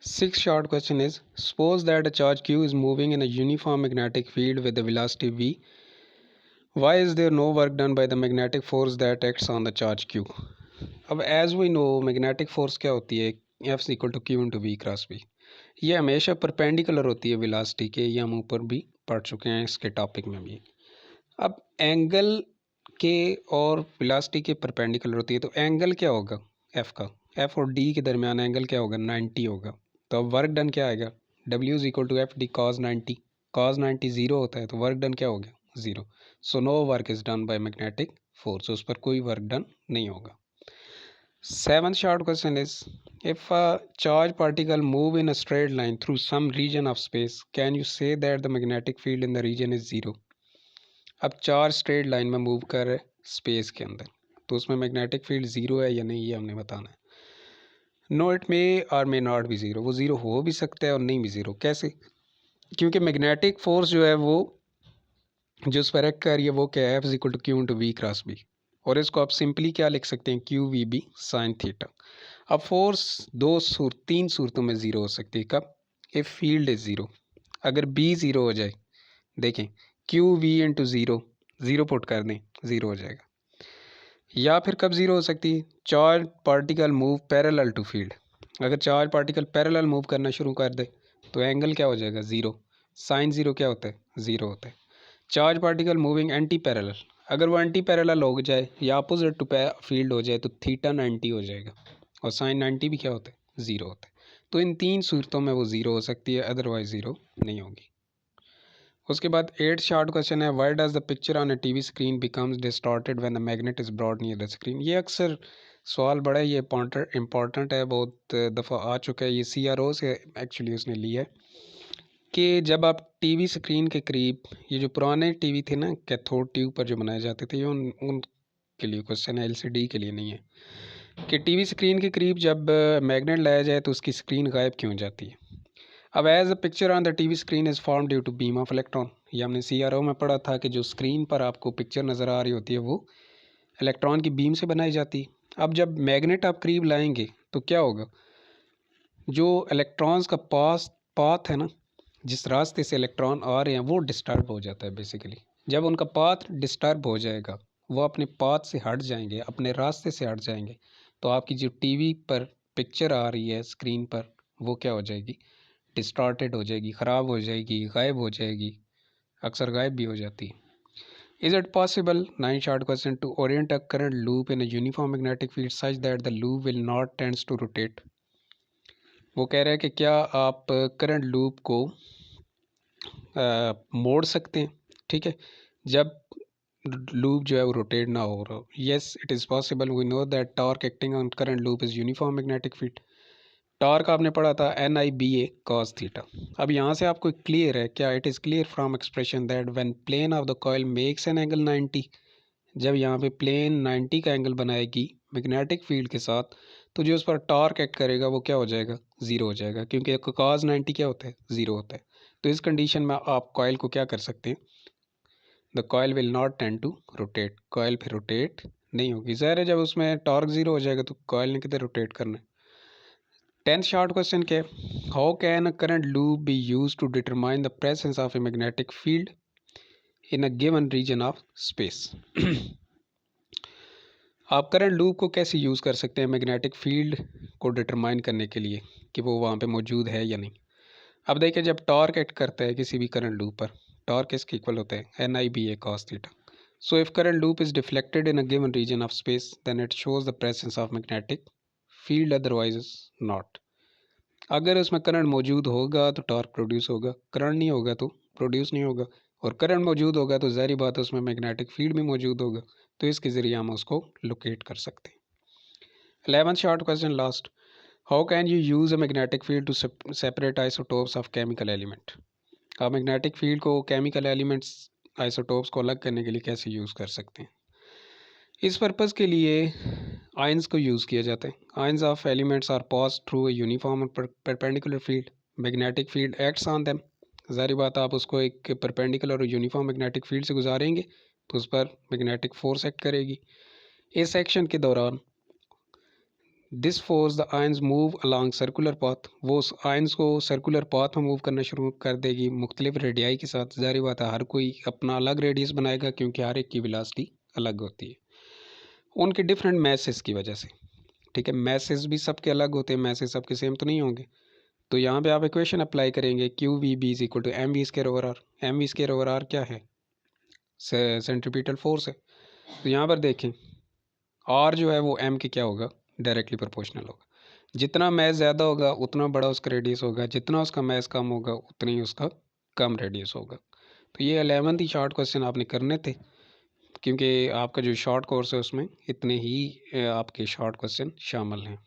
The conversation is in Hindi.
Sixth short question is, suppose that a charge q is moving in a uniform magnetic field with a velocity v. Why is there no work done by the magnetic force that acts on the charge q? अब as we know magnetic force क्या होती है, F is equal to Q into V cross V. ये हमेशा परपेंडिकुलर होती है वेलोसिटी के, ये हम ऊपर भी पढ़ चुके हैं इसके टॉपिक में भी. अब एंगल के और वेलोसिटी के परपेंडिकुलर होती है तो एंगल क्या होगा F का, F और D के दरमियान एंगल क्या होगा, 90 होगा. तो अब वर्क डन क्या आएगा, W is equal to F D cos 90. Cos 90 zero होता है तो वर्क डन क्या हो गया, zero. So no work is done by magnetic force, उस पर कोई वर्क डन नहीं होगा. Seventh short question is, if a charged particle move in a straight line through some region of space, can you say that the magnetic field in the region is zero? अब चार्ज स्ट्रेट लाइन में मूव कर रहे स्पेस के अंदर, तो उसमें मैग्नेटिक फील्ड ज़ीरो है या नहीं, ये हमने बताना है. नो इट मे और मे नॉट भी ज़ीरो, वो ज़ीरो हो भी सकता है और नहीं भी ज़ीरो. कैसे? क्योंकि मैग्नेटिक फोर्स जो है वो जो उस पर एक्ट कर रही है वो क्या है, F is equal to q into v cross B. और इसको आप सिंपली क्या लिख सकते हैं, q v B sine theta. अब फोर्स तीन सूरतों में ज़ीरो हो सकती है. कब? इफ़ फील्ड इज ज़ीरो, अगर बी ज़ीरो हो जाए, देखें q v into zero, zero put कर दें, ज़ीरो हो जाएगा. या फिर कब ज़ीरो हो सकती है, charge particle move parallel to field. अगर चार्ज पार्टिकल पैरेलल मूव करना शुरू कर दे तो एंगल क्या हो जाएगा, ज़ीरो. साइन ज़ीरो क्या होता है, ज़ीरो होता है. Charge particle moving anti parallel, अगर वो एंटी पैरेलल हो जाए या अपोजिट टू फील्ड हो जाए तो थीटा 90 हो जाएगा, और साइन 90 भी क्या होता है, ज़ीरो होता है. तो इन तीन सूरतों में वो ज़ीरो हो सकती है, अदरवाइज ज़ीरो नहीं होगी. उसके बाद एट शॉर्ट क्वेश्चन है, why does the picture on a TV screen becomes distorted when the magnet is brought near the screen. ये अक्सर सवाल बड़ा ये इंपॉर्टेंट है, बहुत दफ़ा आ चुका है, ये CRO से एक्चुअली उसने लिया है कि जब आप टीवी स्क्रीन के करीब, ये जो पुराने टीवी थे ना कैथोड ट्यूब पर जो बनाए जाते थे, ये उन के लिए क्वेश्चन है, LCD के लिए नहीं है, कि टीवी स्क्रीन के करीब जब मैग्नेट लाया जाए तो उसकी स्क्रीन गायब क्यों हो जाती है. अब as a picture on the TV screen is form due to beam of electron, ये हमने CRO में पढ़ा था कि जो स्क्रीन पर आपको पिक्चर नज़र आ रही होती है वो इलेक्ट्रॉन की बीम से बनाई जाती है. अब जब मैग्नेट आप करीब लाएंगे तो क्या होगा, जो इलेक्ट्रॉन्स का पाथ है ना, जिस रास्ते से इलेक्ट्रॉन आ रहे हैं वो डिस्टर्ब हो जाता है बेसिकली. जब उनका पाथ डिस्टर्ब हो जाएगा, वो अपने पाथ से हट जाएंगे, अपने रास्ते से हट जाएंगे, तो आपकी जो टीवी पर पिक्चर आ रही है स्क्रीन पर वो क्या हो जाएगी, डिस्टॉर्टेड हो जाएगी, ख़राब हो जाएगी, गायब हो जाएगी, अक्सर गायब भी हो जाती है. Is it possible, nine short question, to orient a current loop in a uniform magnetic field such that the loop will not tends to rotate. वो कह रहा है कि क्या आप करंट लूप को मोड़ सकते हैं, ठीक है, जब लूप जो है वो रोटेट ना हो रहा हो. Yes it is possible. We know that torque acting on current loop is uniform magnetic field. Torque आपने पढ़ा था NIBA cos थीटा. अब यहाँ से आपको क्लियर है क्या, it is clear from expression that when plane of the coil makes an angle 90, जब यहाँ पे प्लेन 90 का एंगल बनाएगी मैग्नेटिक फील्ड के साथ, तो जो उस पर टॉर्क एक्ट करेगा वो क्या हो जाएगा, ज़ीरो हो जाएगा, क्योंकि cos 90 क्या होता है, ज़ीरो होता है. तो इस कंडीशन में आप कॉइल को क्या कर सकते हैं, the coil will not tend to rotate, coil फिर रोटेट नहीं होगी. ज़ाहिर है जब उसमें टॉर्क ज़ीरो हो जाएगा तो कॉइल ने किधर रोटेट करना है. टेंथ शॉर्ट क्वेश्चन क्या है, how can a current loop be use to determine the presence of a magnetic field in a given region of space. आप करंट लूप को कैसे यूज़ कर सकते हैं मैग्नेटिक फील्ड को डिटरमाइन करने के लिए कि वो वहाँ पे मौजूद है या नहीं. अब देखिए जब टॉर्क एक्ट करता है किसी भी करंट लूप पर, टॉर्क इसके इक्वल होता है NIBA cos theta. So if current loop is deflected in a given region of space then it shows the presence of magnetic field, otherwise not. अगर उसमें करंट मौजूद होगा तो टॉर्क प्रोड्यूस होगा, करंट नहीं होगा तो प्रोड्यूस नहीं होगा, और करंट मौजूद होगा तो ज़ाहिर बात है उसमें मैग्नेटिक फील्ड भी मौजूद होगा, तो इसके ज़रिए हम उसको लोकेट कर सकते हैं. 11th short question last, how can you use a magnetic field to separate isotopes of chemical element. आप मैग्नेटिक फील्ड को केमिकल एलिमेंट्स आइसोटोप्स को अलग करने के लिए कैसे यूज़ कर सकते हैं. इस पर्पज़ के लिए आयंस को यूज़ किया जाता है. Ions of elements are pass through a uniform perpendicular field, magnetic field acts on them. ज़ाहिर बात आप उसको एक परपेंडिकुलर और यूनिफॉर्म मैग्नेटिक फील्ड से गुजारेंगे तो उस पर मैग्नेटिक फोर्स एक्ट करेगी. इस एक्शन के दौरान this force the ions move along circular path, वो उस आयंस को सर्कुलर पाथ में मूव करना शुरू कर देगी मुख्तलिफ रेडियाई के साथ। ज़ाहिर बात है हर कोई अपना अलग रेडियस बनाएगा क्योंकि हर एक की वेलोसिटी अलग होती है उनके डिफरेंट मैसेस की वजह से। ठीक है, मैसेस भी सबके अलग होते हैं, मैसेस सबके सेम तो नहीं होंगे। तो यहाँ पे आप इक्वेशन अप्लाई करेंगे q v b is equal to m v square over r. M v square over r क्या है? सेंट्रीपिटल फोर्स है। तो यहाँ पर देखें आर जो है वो एम के क्या होगा? डायरेक्टली प्रोपोर्शनल होगा। जितना मैस ज़्यादा होगा उतना बड़ा उसका रेडियस होगा, जितना उसका मैस कम होगा उतना ही उसका कम रेडियस होगा। तो ये 11th ही शॉर्ट क्वेश्चन आपने करने थे क्योंकि आपका जो शॉर्ट कोर्स है उसमें इतने ही आपके शॉर्ट क्वेश्चन शामिल हैं।